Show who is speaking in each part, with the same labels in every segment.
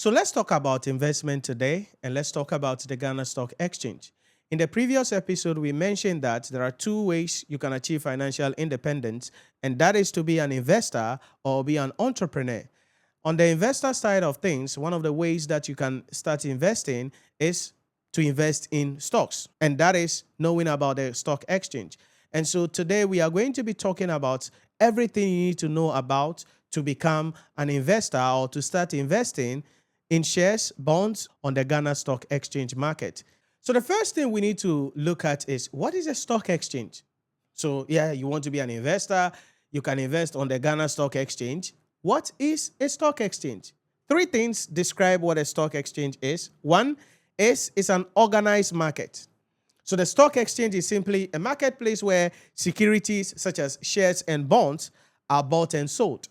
Speaker 1: So let's talk about investment today, and let's talk about the Ghana Stock Exchange. In the previous episode, we mentioned that there are two ways you can achieve financial independence, and that is to be an investor or be an entrepreneur. On the investor side of things, one of the ways that you can start investing is to invest in stocks, and that is knowing about the stock exchange. And so today we are going to be talking about everything you need to know about to become an investor or to start investing in shares, bonds on the Ghana Stock Exchange market. So the first thing we need to look at is, what is a stock exchange? So you want to be an investor, you can invest on the Ghana Stock Exchange. What is a stock exchange? Three things describe what a stock exchange is. One is it's an organized market. So the stock exchange is simply a marketplace where securities such as shares and bonds are bought and sold.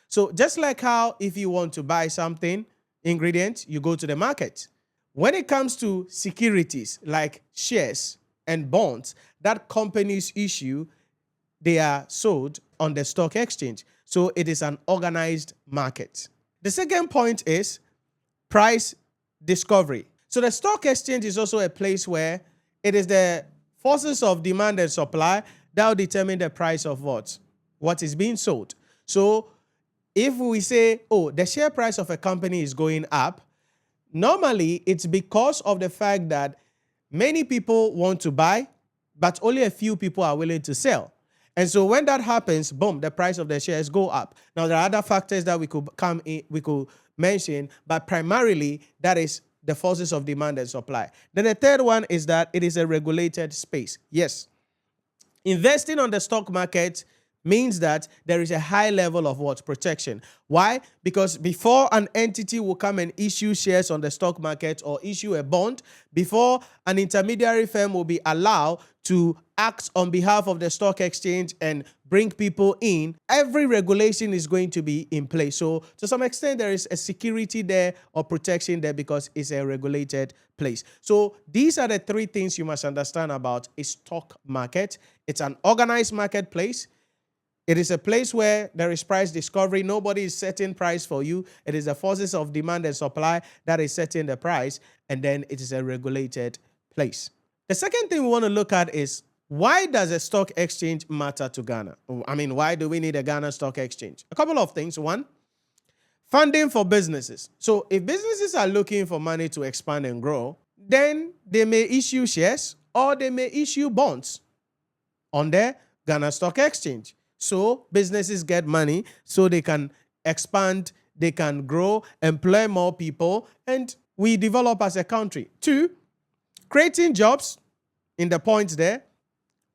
Speaker 1: So just like how if you want to buy something, ingredient, you go to the market. When it comes to securities like shares and bonds that companies issue, they are sold on the stock exchange. So it is an organized market. The second point is price discovery. So the stock exchange is also a place where it is the forces of demand and supply that will determine the price of what is being sold. So if we say, the share price of a company is going up, normally it's because of the fact that many people want to buy, but only a few people are willing to sell. And so when that happens, boom, the price of the shares go up. Now, there are other factors that we could mention, but primarily that is the forces of demand and supply. Then the third one is that it is a regulated space. Yes, investing on the stock market means that there is a high level of protection. Why? Because before an entity will come and issue shares on the stock market or issue a bond, before an intermediary firm will be allowed to act on behalf of the stock exchange and bring people in, every regulation is going to be in place. So to some extent, there is a security there or protection there because it's a regulated place. So these are the three things you must understand about a stock market. It's an organized marketplace. It is a place where there is price discovery. Nobody is setting price for you. It is the forces of demand and supply that is setting the price. And then it is a regulated place. The second thing we want to look at is, why does a stock exchange matter to Ghana? I mean, why do we need a Ghana Stock Exchange? A couple of things. One, funding for businesses. So if businesses are looking for money to expand and grow, then they may issue shares or they may issue bonds on the Ghana Stock Exchange. So businesses get money so they can expand, they can grow, employ more people, and we develop as a country. Two, creating jobs in the points there.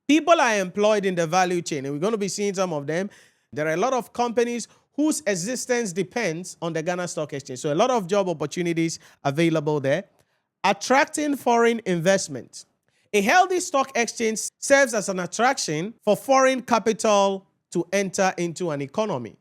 Speaker 1: People are employed in the value chain, and we're going to be seeing some of them. There are a lot of companies whose existence depends on the Ghana Stock Exchange. So a lot of job opportunities available there. Attracting foreign investment. A healthy stock exchange serves as an attraction for foreign capital to enter into an economy.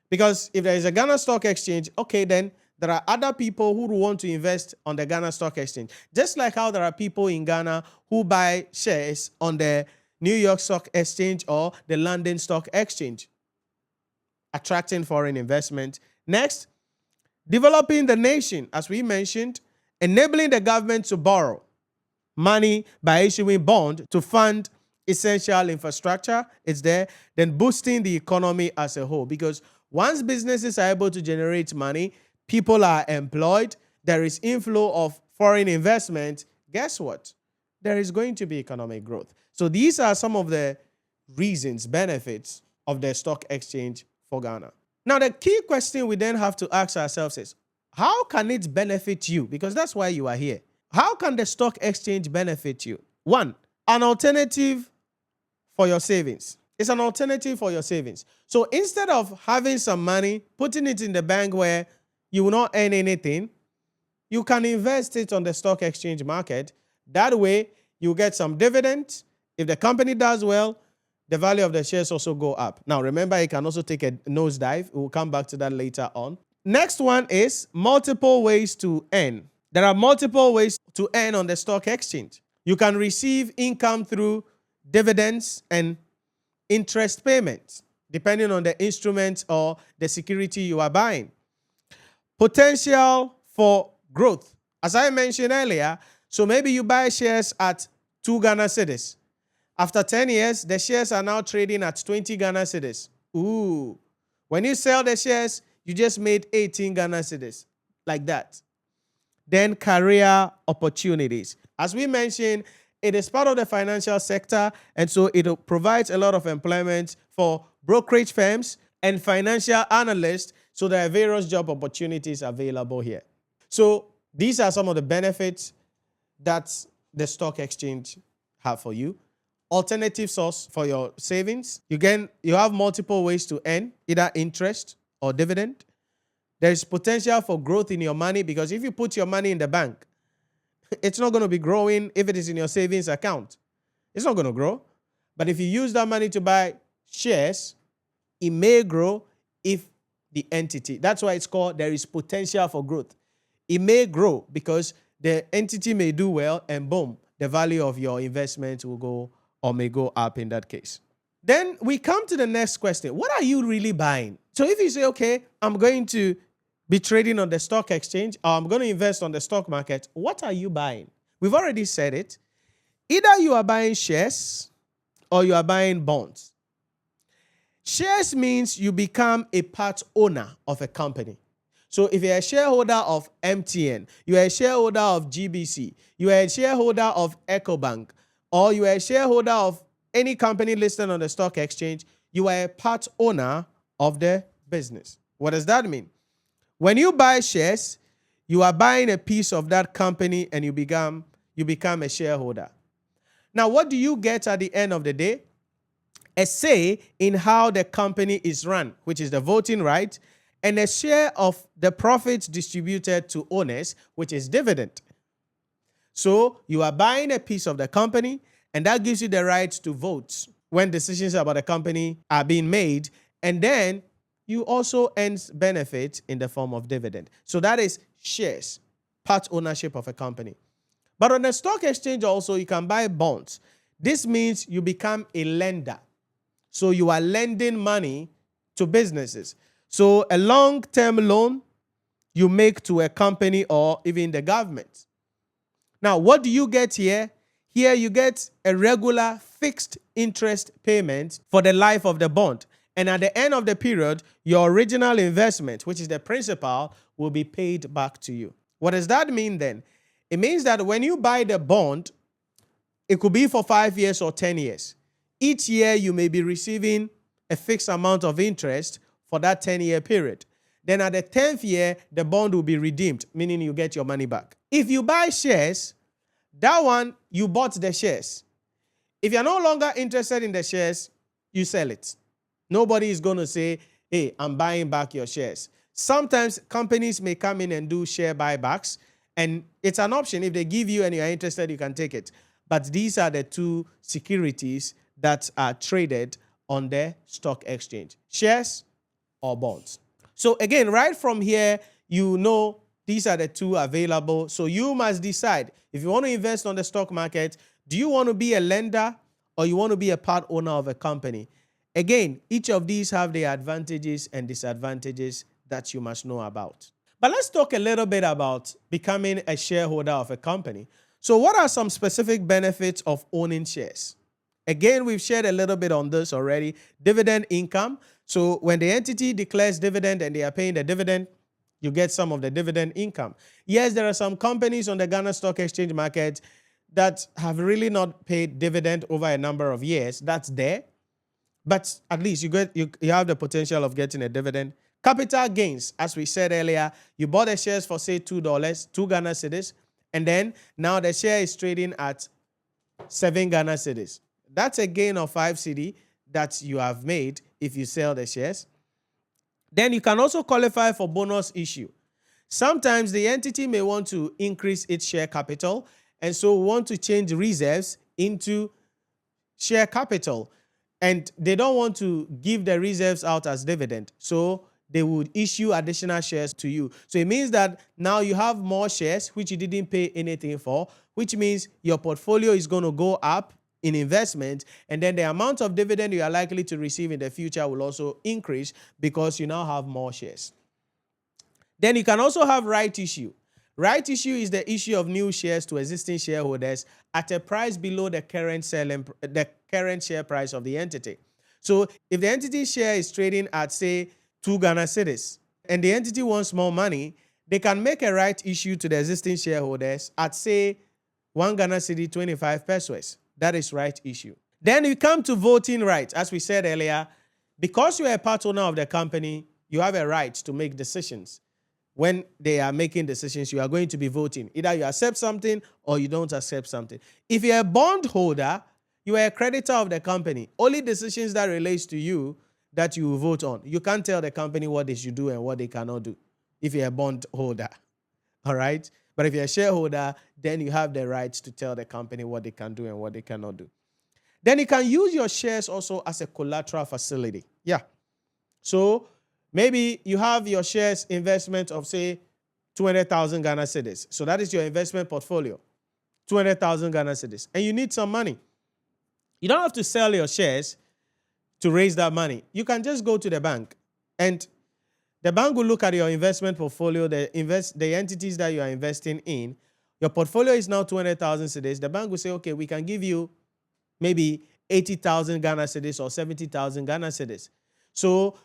Speaker 1: Because if there is a Ghana Stock Exchange, okay, then there are other people who want to invest on the Ghana Stock Exchange. Just like how there are people in Ghana who buy shares on the New York Stock Exchange or the London Stock Exchange. Attracting foreign investment. Next, developing the nation, as we mentioned, enabling the government to borrow money by issuing bond to fund essential infrastructure. It's there. Then boosting the economy as a whole. Because once businesses are able to generate money, people are employed, there is inflow of foreign investment, guess what? There is going to be economic growth. So these are some of the reasons, benefits of the stock exchange for Ghana. Now, the key question we then have to ask ourselves is, how can it benefit you? Because that's why you are here. How can the stock exchange benefit you? One, an alternative for your savings. It's an alternative for your savings. So instead of having some money, putting it in the bank where you will not earn anything, you can invest it on the stock exchange market. That way, you get some dividends. If the company does well, the value of the shares also go up. Now, remember, it can also take a nosedive. We'll come back to that later on. Next one is multiple ways to earn. There are multiple ways to earn on the stock exchange. You can receive income through dividends and interest payments, depending on the instrument or the security you are buying. Potential for growth. As I mentioned earlier, so maybe you buy shares at 2 Ghana cedis. After 10 years, the shares are now trading at 20 Ghana cedis. Ooh. When you sell the shares, you just made 18 Ghana cedis. Like that. Then career opportunities. As we mentioned, it is part of the financial sector, and so it provides a lot of employment for brokerage firms and financial analysts, so there are various job opportunities available here. So these are some of the benefits that the stock exchange have for you. Alternative source for your savings. You have multiple ways to earn, either interest or dividend. There is potential for growth in your money, because if you put your money in the bank, it's not going to be growing. If it is in your savings account, it's not going to grow. But if you use that money to buy shares, it may grow if the entity. That's why it's called there is potential for growth. It may grow because the entity may do well, and boom, the value of your investment will go or may go up in that case. Then we come to the next question. What are you really buying? So if you say, okay, I'm going to be trading on the stock exchange, or I'm going to invest on the stock market, what are you buying? We've already said it. Either you are buying shares or you are buying bonds. Shares means you become a part owner of a company. So if you're a shareholder of MTN, you are a shareholder of GBC, you are a shareholder of EcoBank, or you are a shareholder of any company listed on the stock exchange, you are a part owner of the business. What does that mean? When you buy shares, you are buying a piece of that company, and you become a shareholder. Now, what do you get at the end of the day? A say in how the company is run, which is the voting right, and a share of the profits distributed to owners, which is dividend. So you are buying a piece of the company, and that gives you the right to vote when decisions about the company are being made, and then you also earn benefit in the form of dividend. So that is shares, part ownership of a company. But on the stock exchange also, you can buy bonds. This means you become a lender. So you are lending money to businesses. So a long-term loan you make to a company or even the government. Now, what do you get here? Here you get a regular fixed interest payment for the life of the bond. And at the end of the period, your original investment, which is the principal, will be paid back to you. What does that mean then? It means that when you buy the bond, it could be for 5 years or 10 years. Each year, you may be receiving a fixed amount of interest for that 10-year period. Then at the 10th year, the bond will be redeemed, meaning you get your money back. If you buy shares, that one, you bought the shares. If you're no longer interested in the shares, you sell it. Nobody is going to say, hey, I'm buying back your shares. Sometimes companies may come in and do share buybacks, and it's an option. If they give you and you're interested, you can take it. But these are the two securities that are traded on the stock exchange: shares or bonds. So again, right from here, you know these are the two available. So you must decide if you want to invest on the stock market, do you want to be a lender or you want to be a part owner of a company? Again, each of these have their advantages and disadvantages that you must know about. But let's talk a little bit about becoming a shareholder of a company. So what are some specific benefits of owning shares? Again, we've shared a little bit on this already. Dividend income. So when the entity declares dividend and they are paying the dividend, you get some of the dividend income. Yes, there are some companies on the Ghana Stock Exchange market that have really not paid dividend over a number of years. That's there. But at least you have the potential of getting a dividend. Capital gains, as we said earlier, you bought the shares for, say, $2, 2 Ghana cedis, and then now the share is trading at 7 Ghana cedis. That's a gain of 5 cedi that you have made if you sell the shares. Then you can also qualify for bonus issue. Sometimes the entity may want to increase its share capital, and so want to change reserves into share capital. And they don't want to give the reserves out as dividend. So they would issue additional shares to you. So it means that now you have more shares, which you didn't pay anything for, which means your portfolio is going to go up in investment. And then the amount of dividend you are likely to receive in the future will also increase because you now have more shares. Then you can also have right issue. Right issue is the issue of new shares to existing shareholders at a price below the current share price of the entity. So if the entity share is trading at, say, 2 Ghana cedis, and the entity wants more money, they can make a right issue to the existing shareholders at, say, 1 Ghana cedi 25 pesos. That is right issue. Then you come to voting rights. As we said earlier, because you are a part owner of the company, you have a right to make decisions. When they are making decisions, you are going to be voting. Either you accept something or you don't accept something. If you're a bondholder, you are a creditor of the company. Only decisions that relates to you that you vote on. You can't tell the company what they should do and what they cannot do if you're a bondholder. All right? But if you're a shareholder, then you have the right to tell the company what they can do and what they cannot do. Then you can use your shares also as a collateral facility. Yeah. So maybe you have your shares investment of, say, 200,000 Ghana cedis. So that is your investment portfolio, 200,000 Ghana cedis. And you need some money. You don't have to sell your shares to raise that money. You can just go to the bank, and the bank will look at your investment portfolio, the entities that you are investing in. Your portfolio is now 200,000 cedis. The bank will say, okay, we can give you maybe 80,000 Ghana cedis or 70,000 Ghana cedis. So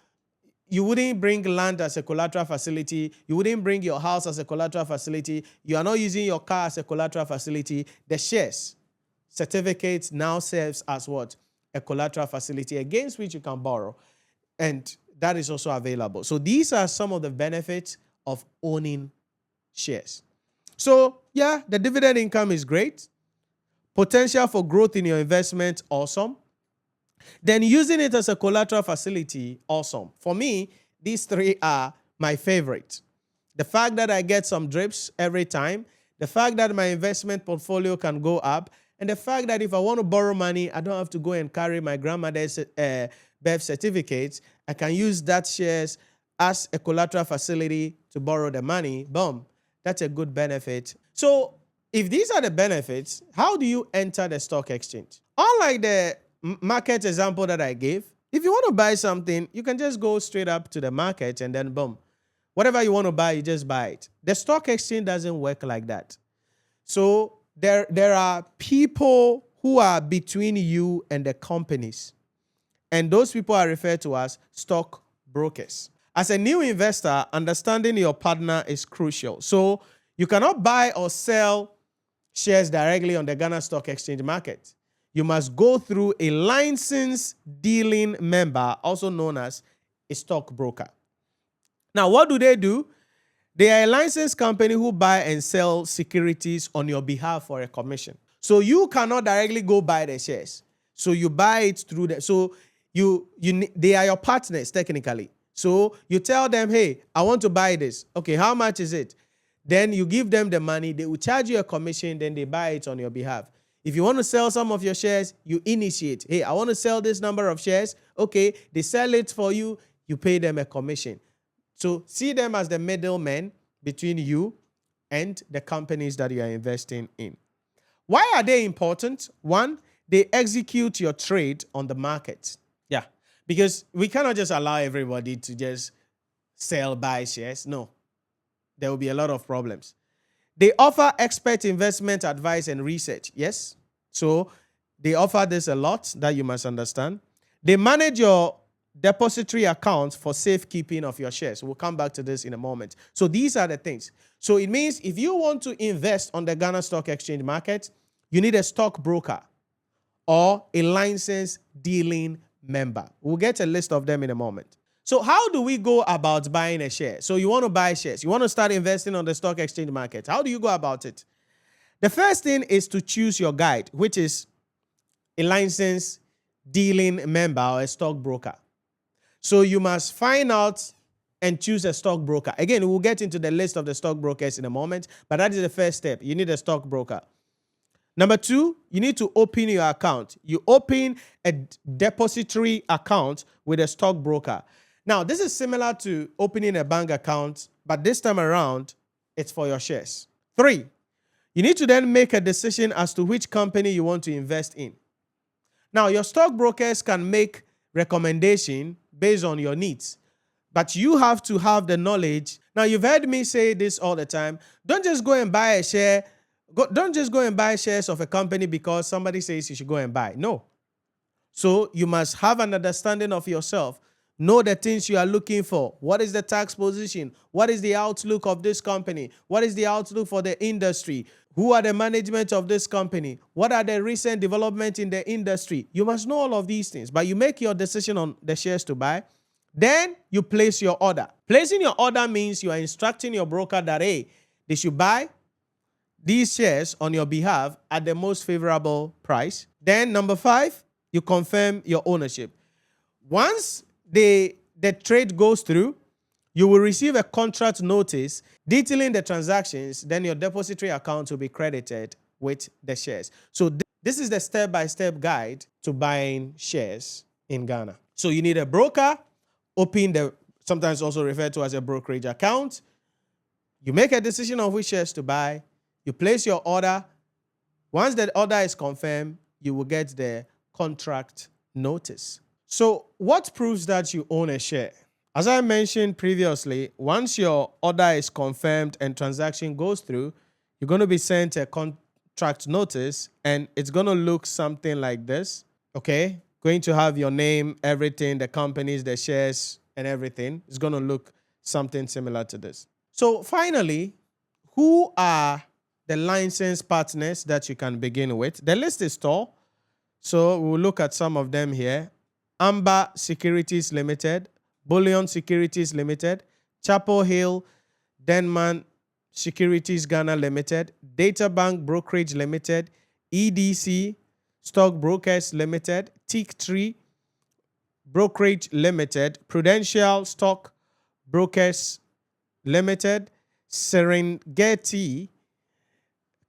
Speaker 1: you wouldn't bring land as a collateral facility. You wouldn't bring your house as a collateral facility. You are not using your car as a collateral facility. The shares certificates now serves as what? A collateral facility against which you can borrow. And that is also available. So these are some of the benefits of owning shares. So yeah, the dividend income is great. Potential for growth in your investment, awesome. Then using it as a collateral facility, awesome. For me, these three are my favorite. The fact that I get some drips every time, the fact that my investment portfolio can go up, and the fact that if I want to borrow money, I don't have to go and carry my grandmother's birth certificates. I can use that shares as a collateral facility to borrow the money. Boom. That's a good benefit. So if these are the benefits, how do you enter the stock exchange? Unlike the market example that I gave, if you want to buy something, you can just go straight up to the market and then boom. Whatever you want to buy, you just buy it. The stock exchange doesn't work like that. So there are people who are between you and the companies. And those people are referred to as stock brokers. As a new investor, understanding your partner is crucial. So you cannot buy or sell shares directly on the Ghana Stock Exchange market. You must go through a licensed dealing member, also known as a stockbroker. Now, what do? They are a licensed company who buy and sell securities on your behalf for a commission. So you cannot directly go buy the shares. So you buy it through them. So they are your partners technically. So you tell them, hey, I want to buy this. Okay, how much is it? Then you give them the money. They will charge you a commission. Then they buy it on your behalf. If you want to sell some of your shares, you initiate. Hey, I want to sell this number of shares. Okay, they sell it for you. You pay them a commission. So see them as the middlemen between you and the companies that you are investing in. Why are they important? One, they execute your trade on the market. Yeah, because we cannot just allow everybody to just sell, buy shares. No, there will be a lot of problems. They offer expert investment advice and research. Yes, so they offer this a lot that you must understand. They manage your depository accounts for safekeeping of your shares. We'll come back to this in a moment. So these are the things. So it means if you want to invest on the Ghana Stock Exchange market, you need a stockbroker or a licensed dealing member. We'll get a list of them in a moment. So how do we go about buying a share? So you want to buy shares. You want to start investing on the stock exchange market. How do you go about it? The first thing is to choose your guide, which is a licensed dealing member or a stockbroker. So you must find out and choose a stockbroker. Again, we'll get into the list of the stockbrokers in a moment, but that is the first step. You need a stockbroker. Number two, you need to open your account. You open a depository account with a stockbroker. Now, this is similar to opening a bank account, but this time around, it's for your shares. Three, you need to then make a decision as to which company you want to invest in. Now, your stockbrokers can make recommendation based on your needs, but you have to have the knowledge. Now, you've heard me say this all the time. Don't just go and buy a share. Don't just go and buy shares of a company because somebody says you should go and buy. No. So you must have an understanding of yourself. Know the things you are looking for. What is the tax position? What is the outlook of this company? What is the outlook for the industry? Who are the management of this company? What are the recent developments in the industry? You must know all of these things. But you make your decision on the shares to buy. Then you place your order. Placing your order means you are instructing your broker that, hey, they should buy these shares on your behalf at the most favorable price. Then number 5, you confirm your ownership. Once the trade goes through, you will receive a contract notice detailing the transactions. Then your depository account will be credited with the shares. So this is the step-by-step guide to buying shares in Ghana. So you need a broker, open the, sometimes also referred to as a brokerage account. You make a decision on which shares to buy. You place your order. Once the order is confirmed, you will get the contract notice. So what proves that you own a share? As I mentioned previously, once your order is confirmed and transaction goes through, you're going to be sent a contract notice, and it's going to look something like this. Okay? Going to have your name, everything, the companies, the shares, and everything. It's going to look something similar to this. So finally, who are the licensed partners that you can begin with? The list is tall, so we'll look at some of them here. Amber Securities Limited, Bullion Securities Limited, Chapel Hill, Denman Securities Ghana Limited, Databank Brokerage Limited, EDC Stock Brokers Limited, Tick3 Brokerage Limited, Prudential Stock Brokers Limited, Serengeti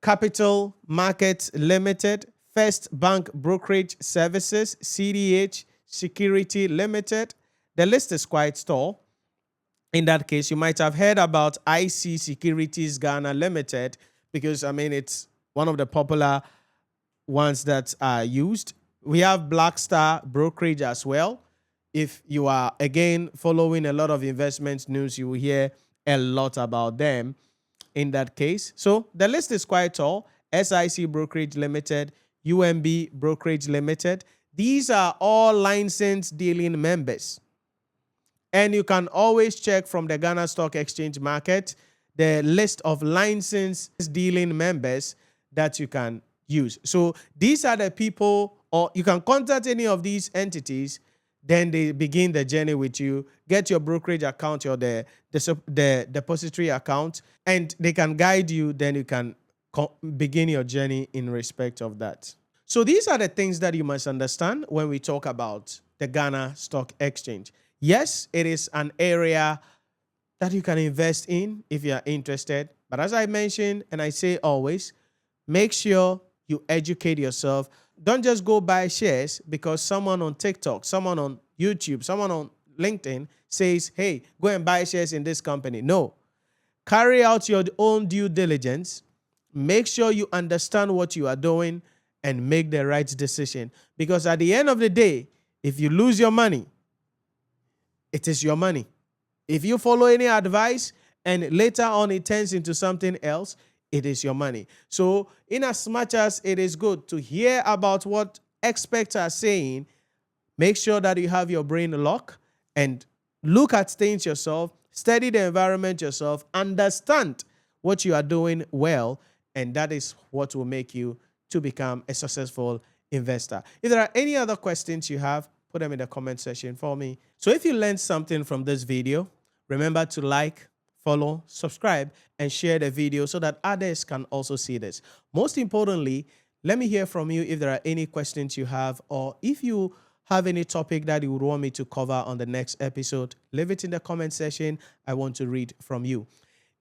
Speaker 1: Capital Markets Limited, First Bank Brokerage Services, CDH Security Limited. The list is quite tall. In that case, you might have heard about IC Securities Ghana Limited because, I mean, it's one of the popular ones that are used. We have Black Star Brokerage as well. If you are, again, following a lot of investment news, you will hear a lot about them in that case. So the list is quite tall. SIC Brokerage Limited, UMB Brokerage Limited. These are all licensed dealing members. And you can always check from the Ghana Stock Exchange market the list of licensed dealing members that you can use. So these are the people, or you can contact any of these entities, then they begin the journey with you, get your brokerage account or the depository account, and they can guide you, then you can begin your journey in respect of that. So these are the things that you must understand when we talk about the Ghana Stock Exchange. Yes, it is an area that you can invest in if you are interested. But as I mentioned, and I say always, make sure you educate yourself. Don't just go buy shares because someone on TikTok, someone on YouTube, someone on LinkedIn says, hey, go and buy shares in this company. No. Carry out your own due diligence. Make sure you understand what you are doing and make the right decision. Because at the end of the day, if you lose your money, it is your money. If you follow any advice and later on it turns into something else, it is your money. So in as much as it is good to hear about what experts are saying, make sure that you have your brain locked and look at things yourself, study the environment yourself, understand what you are doing well, and that is what will make you to become a successful investor. If there are any other questions you have, put them in the comment section for me. So if you learned something from this video, remember to like, follow, subscribe, and share the video so that others can also see this. Most importantly, let me hear from you if there are any questions you have, or if you have any topic that you would want me to cover on the next episode, leave it in the comment section. I want to read from you.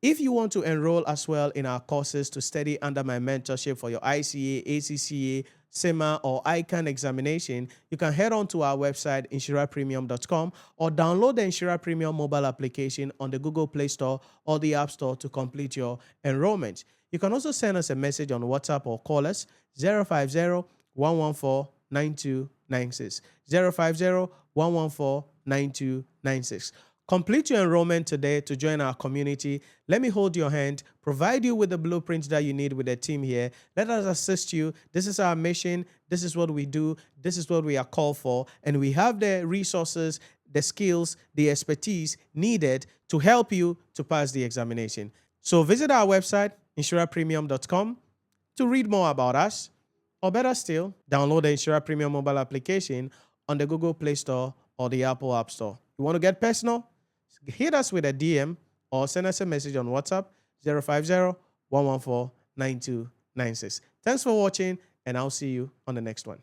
Speaker 1: If you want to enroll as well in our courses to study under my mentorship for your ICA, ACCA, SEMA, or ICANN examination, you can head on to our website, NhyiraPremium.com, or download the Nhyira Premium mobile application on the Google Play Store or the App Store to complete your enrollment. You can also send us a message on WhatsApp or call us 050-114-9296. 050-114-9296. Complete your enrollment today to join our community. Let me hold your hand, provide you with the blueprints that you need with the team here. Let us assist you. This is our mission. This is what we do. This is what we are called for. And we have the resources, the skills, the expertise needed to help you to pass the examination. So visit our website, NhyiraPremium.com, to read more about us. Or better still, download the Nhyira Premium mobile application on the Google Play Store or the Apple App Store. You want to get personal? Hit us with a DM or send us a message on WhatsApp 050-114-9296. Thanks for watching, and I'll see you on the next one.